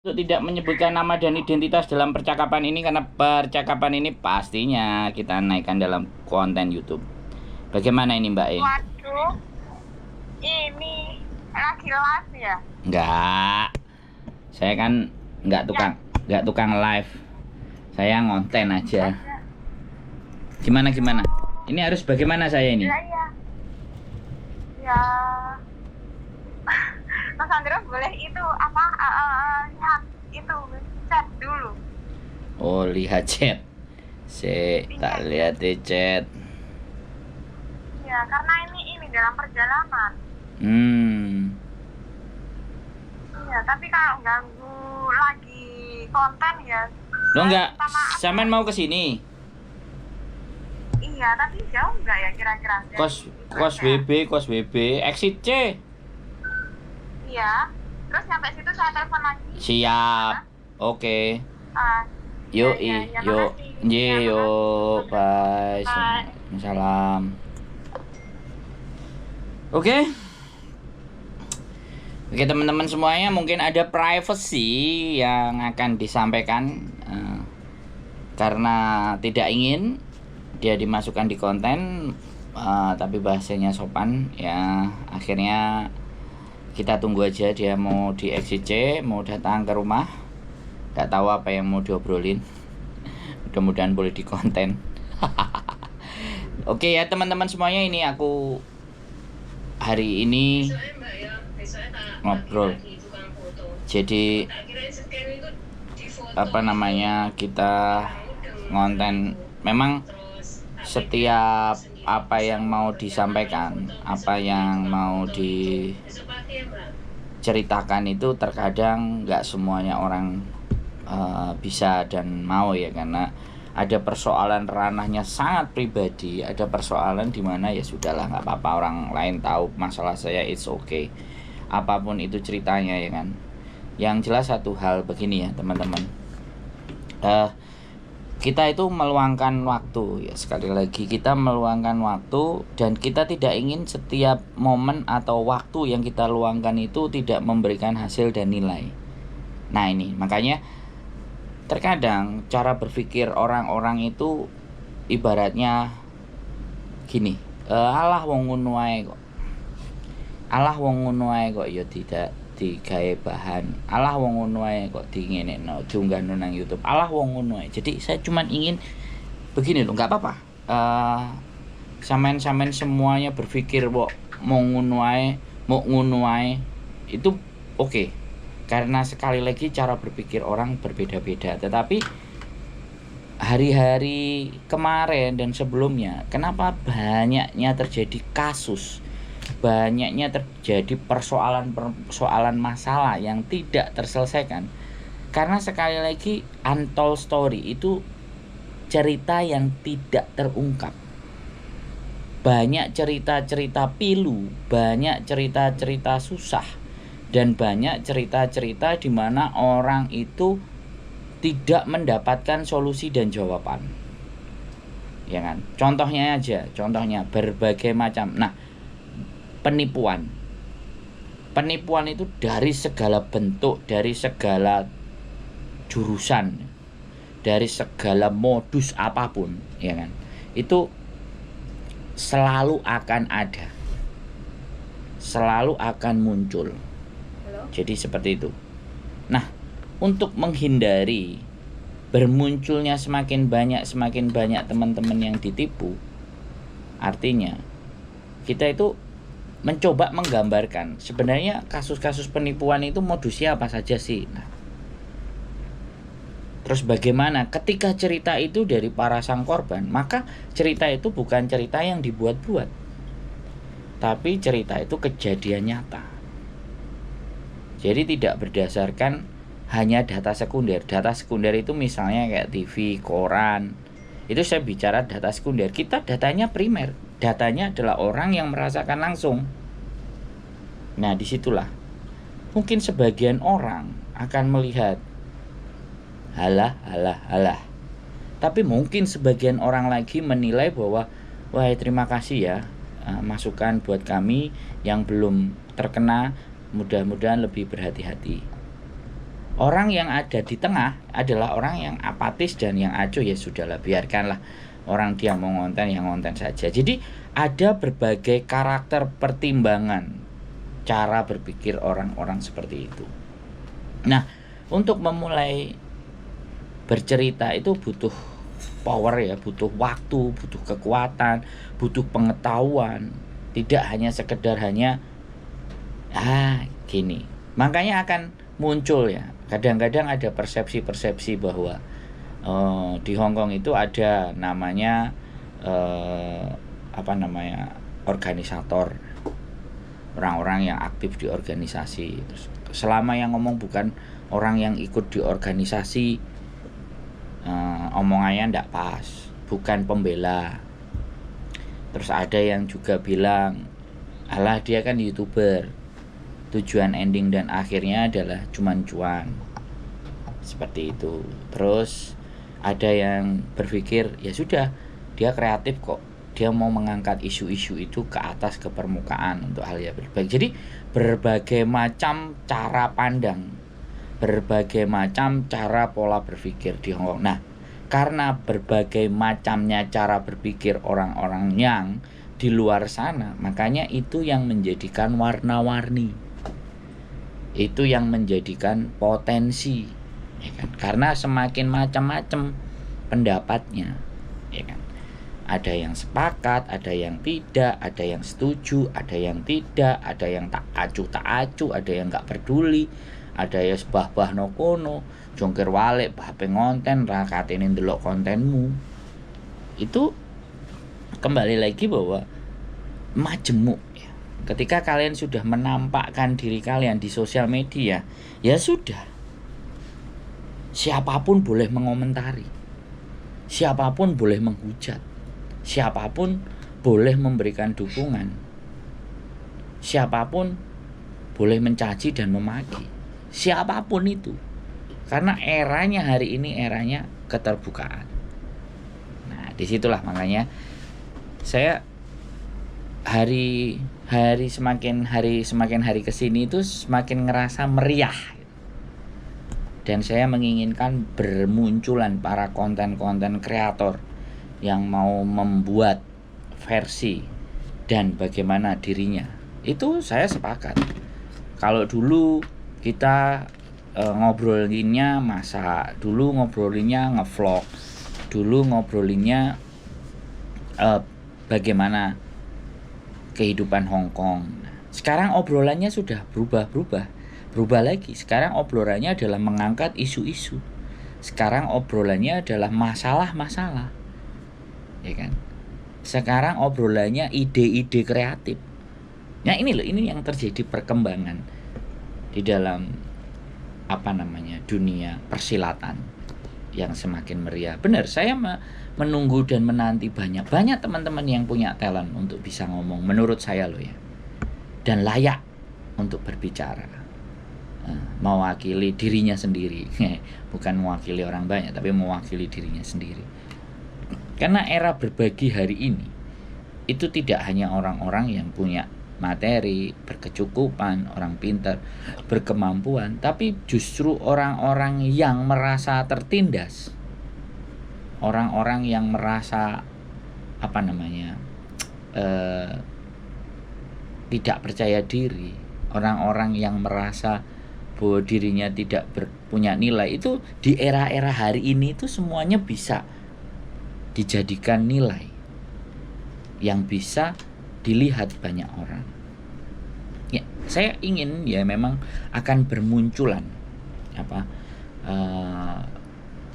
untuk tidak menyebutkan nama dan identitas dalam percakapan ini karena percakapan ini pastinya kita naikkan dalam konten YouTube. Bagaimana ini Mbak E? Waduh, ini lagi live ya? Enggak, saya kan enggak tukang live. Saya ngonten aja. Gimana? Ini harus bagaimana saya ini? Iya. Ya, Mas Andro boleh itu apa? Lihat itu chat dulu. Oh, lihat chat. Tak lihat di chat. Ya, karena ini dalam perjalanan. Iya, tapi kalau ganggu lagi konten ya. Lo enggak, sampean mau ke sini? Iya, tapi jauh enggak ya kira-kira? Kos WB, exit C. Iya, terus sampai situ saya telepon lagi. Siap, oke. Yuk, bye. Salam. Oke, teman-teman semuanya, mungkin ada privacy yang akan disampaikan karena tidak ingin dia dimasukkan di konten, tapi bahasanya sopan ya. Akhirnya kita tunggu aja dia mau di XCC, mau datang ke rumah. Gak tahu apa yang mau diobrolin. Mudah-mudahan boleh di konten. Oke ya teman-teman semuanya, ini aku hari ini ngobrol. Jadi kita ngonten. Memang setiap apa yang mau disampaikan, apa yang mau diceritakan itu terkadang nggak semuanya orang bisa dan mau ya, karena ada persoalan ranahnya sangat pribadi, ada persoalan dimana ya sudahlah, nggak apa-apa orang lain tahu masalah saya, it's okay, apapun itu ceritanya ya kan. Yang jelas satu hal begini ya teman-teman, kita itu meluangkan waktu ya, sekali lagi kita meluangkan waktu, dan kita tidak ingin setiap momen atau waktu yang kita luangkan itu tidak memberikan hasil dan nilai. Nah ini makanya terkadang cara berpikir orang-orang itu ibaratnya gini, alah wong ngono ae kok ya tidak digawe bahan, alah wong ngono ae kok dingenekno diunggahno nang YouTube, alah wong ngono ae. Jadi saya cuma ingin begini loh, nggak apa-apa sampean semuanya berpikir kok mau ngono ae itu oke. Karena sekali lagi cara berpikir orang berbeda-beda. Tetapi hari-hari kemarin dan sebelumnya, kenapa banyaknya terjadi kasus, banyaknya terjadi persoalan masalah yang tidak terselesaikan? Karena sekali lagi untold story itu cerita yang tidak terungkap. Banyak cerita-cerita pilu, banyak cerita-cerita susah, dan banyak cerita-cerita di mana orang itu tidak mendapatkan solusi dan jawaban. Ya kan? Contohnya berbagai macam. Nah, penipuan itu dari segala bentuk, dari segala jurusan, dari segala modus apapun, ya kan? Itu selalu akan ada, selalu akan muncul. Jadi seperti itu. Nah, untuk menghindari bermunculnya semakin banyak teman-teman yang ditipu, artinya kita itu mencoba menggambarkan sebenarnya kasus-kasus penipuan itu modusnya apa saja sih. Nah, terus bagaimana ketika cerita itu dari para sang korban, maka cerita itu bukan cerita yang dibuat-buat, tapi cerita itu kejadian nyata. Jadi tidak berdasarkan hanya data sekunder. Data sekunder itu misalnya kayak TV, koran. Itu saya bicara data sekunder. Kita datanya primer. Datanya adalah orang yang merasakan langsung. Nah, disitulah mungkin sebagian orang akan melihat halah. Tapi mungkin sebagian orang lagi menilai bahwa wah terima kasih ya, masukan buat kami yang belum terkena, mudah-mudahan lebih berhati-hati. Orang yang ada di tengah adalah orang yang apatis dan yang acuh, ya sudahlah, biarkanlah orang dia mau ngonten yang ngonten saja. Jadi ada berbagai karakter pertimbangan cara berpikir orang-orang seperti itu. Nah, untuk memulai bercerita itu butuh power ya, butuh waktu, butuh kekuatan, butuh pengetahuan. Tidak hanya sekedar hanya gini. Makanya akan muncul ya, kadang-kadang ada persepsi-persepsi bahwa di Hong Kong itu ada namanya organisator, orang-orang yang aktif di organisasi. Terus selama yang ngomong bukan orang yang ikut di organisasi, omongannya ndak pas, bukan pembela. Terus ada yang juga bilang, alah dia kan YouTuber, tujuan ending dan akhirnya adalah cuman cuan, seperti itu. Terus ada yang berpikir, ya sudah, dia kreatif kok, dia mau mengangkat isu-isu itu ke atas, ke permukaan untuk hal yang berbaik. Jadi berbagai macam cara pandang, berbagai macam cara pola berpikir di Hong Kong. Nah, karena berbagai macamnya cara berpikir orang-orang yang di luar sana, makanya itu yang menjadikan warna-warni, itu yang menjadikan potensi, ya kan? Karena semakin macam-macam pendapatnya, ya kan? Ada yang sepakat, ada yang tidak, ada yang setuju, ada yang tidak, ada yang tak acuh, ada yang nggak peduli, ada yang bah no kono, jongkir walik, bah pengonten, rakatene ndelok kontenmu. Itu kembali lagi bahwa majemuk ya. Ketika kalian sudah menampakkan diri kalian di sosial media, ya sudah, siapapun boleh mengomentari, siapapun boleh menghujat, siapapun boleh memberikan dukungan, siapapun boleh mencaci dan memaki, siapapun itu. Karena eranya hari ini eranya keterbukaan. Nah, disitulah makanya saya semakin hari kesini itu semakin ngerasa meriah. Dan saya menginginkan bermunculan para konten-konten kreator yang mau membuat versi dan bagaimana dirinya. Itu saya sepakat. Kalau dulu kita ngobrolinnya masak, dulu ngobrolinnya ngevlog, dulu ngobrolinnya bagaimana kehidupan Hong Kong. Sekarang obrolannya sudah berubah lagi. Sekarang obrolannya adalah mengangkat isu-isu. Sekarang obrolannya adalah masalah-masalah, ya kan? Sekarang obrolannya ide-ide kreatif. Nah, ini yang terjadi perkembangan di dalam dunia persilatan yang semakin meriah. Benar, saya menunggu dan menanti banyak teman-teman yang punya talent untuk bisa ngomong, menurut saya loh ya, dan layak untuk berbicara, mewakili dirinya sendiri, bukan mewakili orang banyak, tapi mewakili dirinya sendiri. Karena era berbagi hari ini itu tidak hanya orang-orang yang punya materi, berkecukupan, orang pintar, berkemampuan, tapi justru orang-orang yang merasa tertindas, orang-orang yang merasa tidak percaya diri, orang-orang yang merasa bahwa dirinya tidak punya nilai. Itu di era-era hari ini itu semuanya bisa dijadikan nilai yang bisa dilihat banyak orang. Ya, saya ingin ya memang akan bermunculan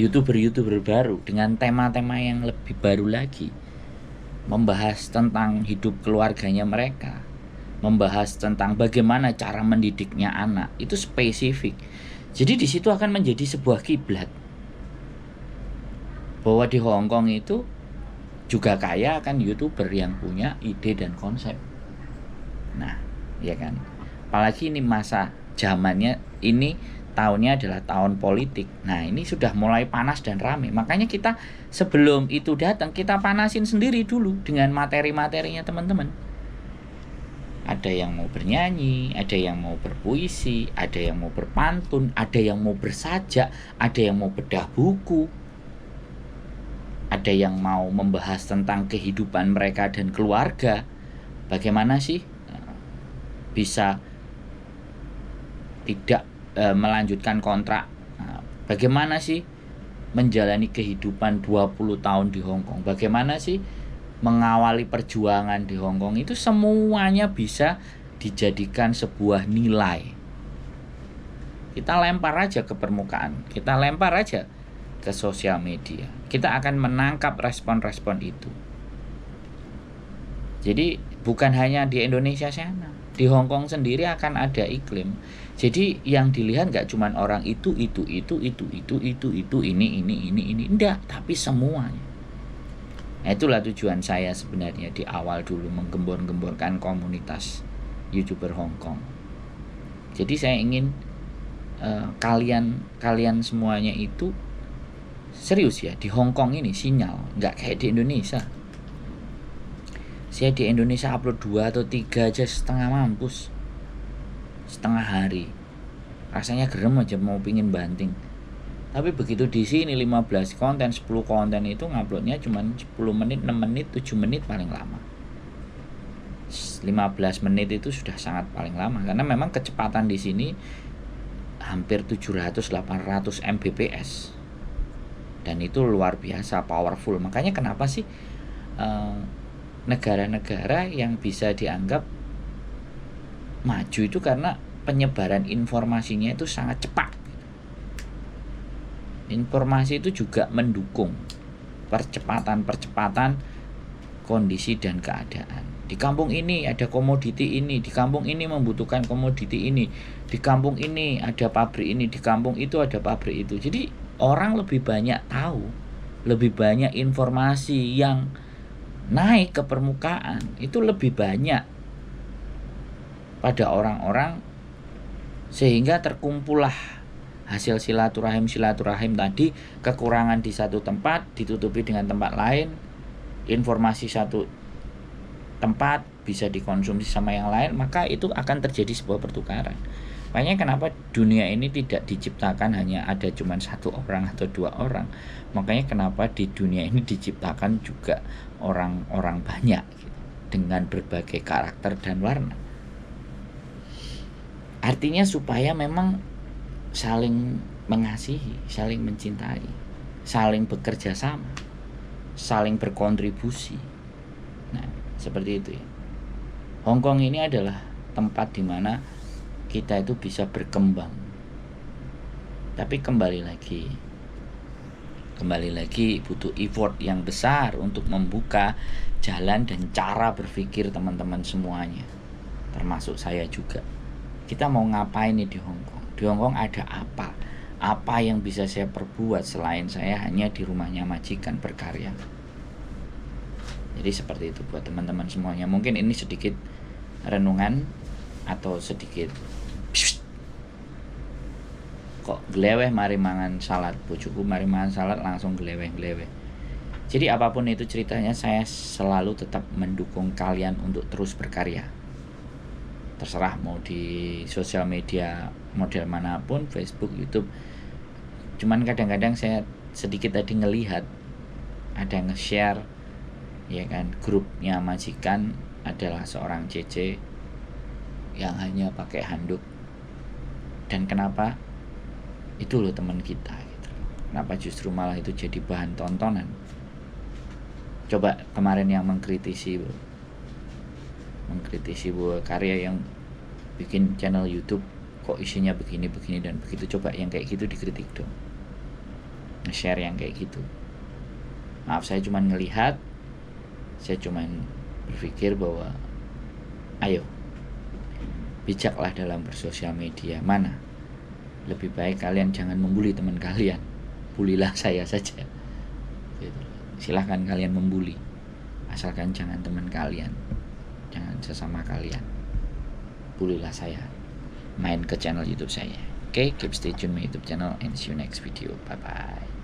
YouTuber baru dengan tema-tema yang lebih baru lagi, membahas tentang hidup keluarganya mereka, membahas tentang bagaimana cara mendidiknya anak, itu spesifik. Jadi di situ akan menjadi sebuah kiblat bahwa di Hong Kong itu juga kaya akan YouTuber yang punya ide dan konsep. Nah, ya kan. Apalagi ini masa zamannya, ini tahunnya adalah tahun politik. Nah, ini sudah mulai panas dan ramai. Makanya kita sebelum itu datang, kita panasin sendiri dulu dengan materi-materinya teman-teman. Ada yang mau bernyanyi, ada yang mau berpuisi, ada yang mau berpantun, ada yang mau bersajak, ada yang mau bedah buku, ada yang mau membahas tentang kehidupan mereka dan keluarga. Bagaimana sih bisa tidak melanjutkan kontrak? Bagaimana sih menjalani kehidupan 20 tahun di Hong Kong? Bagaimana sih mengawali perjuangan di Hong Kong? Itu semuanya bisa dijadikan sebuah nilai. Kita lempar aja ke permukaan, kita lempar aja ke sosial media. Kita akan menangkap respon-respon itu. Jadi bukan hanya di Indonesia sana, di Hong Kong sendiri akan ada iklim. Jadi yang dilihat nggak cuman orang itu, ini, enggak, tapi semuanya. Nah, itulah tujuan saya sebenarnya di awal dulu menggembor-gemborkan komunitas YouTuber Hong Kong. Jadi saya ingin kalian semuanya itu serius ya, di Hong Kong ini sinyal, nggak kayak di Indonesia. Saya di Indonesia upload 2 atau 3 aja setengah mampus, setengah hari, rasanya gerem aja mau pingin banting. Tapi begitu di sini 15 konten, 10 konten itu nguploadnya cuma 10 menit, 6 menit, 7 menit paling lama. 15 menit itu sudah sangat paling lama karena memang kecepatan di sini hampir 700-800 Mbps. Dan itu luar biasa powerful. Makanya kenapa sih negara-negara yang bisa dianggap maju itu karena penyebaran informasinya itu sangat cepat. Informasi itu juga mendukung percepatan kondisi dan keadaan. Di kampung ini ada komoditi ini, di kampung ini membutuhkan komoditi ini, di kampung ini ada pabrik ini, di kampung itu ada pabrik itu. Jadi orang lebih banyak tahu, lebih banyak informasi yang naik ke permukaan itu lebih banyak pada orang-orang, sehingga terkumpullah hasil silaturahim tadi. Kekurangan di satu tempat ditutupi dengan tempat lain, informasi satu tempat bisa dikonsumsi sama yang lain, maka itu akan terjadi sebuah pertukaran. Makanya kenapa dunia ini tidak diciptakan hanya ada cuma 1 orang atau 2 orang. Makanya kenapa di dunia ini diciptakan juga orang-orang banyak gitu, dengan berbagai karakter dan warna. Artinya supaya memang saling mengasihi, saling mencintai, saling bekerja sama, saling berkontribusi. Nah, seperti itu ya. Hong Kong ini adalah tempat di mana kita itu bisa berkembang. Tapi kembali lagi butuh effort yang besar untuk membuka jalan dan cara berpikir teman-teman semuanya, termasuk saya juga. Kita mau ngapain nih di Hong Kong? Di Hong Kong ada apa? Apa yang bisa saya perbuat selain saya hanya di rumahnya majikan berkarya? Jadi seperti itu buat teman-teman semuanya. Mungkin ini sedikit renungan atau sedikit kok gleweh mari mangan salad, bojoku mari mangan salad langsung gleweh. Jadi apapun itu ceritanya, saya selalu tetap mendukung kalian untuk terus berkarya. Terserah mau di sosial media model manapun, Facebook, YouTube. Cuman kadang-kadang saya sedikit tadi ngelihat ada nge-share ya kan, grupnya majikan adalah seorang CC yang hanya pakai handuk. Dan kenapa? Itu loh teman kita gitu. Kenapa justru malah itu jadi bahan tontonan? Coba kemarin yang mengkritisi bahwa karya yang bikin channel YouTube kok isinya begini dan begitu, coba yang kayak gitu dikritik dong. Nge-share yang kayak gitu. Maaf, saya cuma ngelihat, saya cuma berpikir bahwa ayo bijaklah dalam bersosial media. Mana lebih baik kalian jangan membuli teman kalian, bulilah saya saja gitu. Silahkan kalian membuli, asalkan jangan teman kalian, jangan sesama kalian. Bulilah saya, main ke channel YouTube saya. Oke, keep stay tune my YouTube channel and see you next video. Bye bye.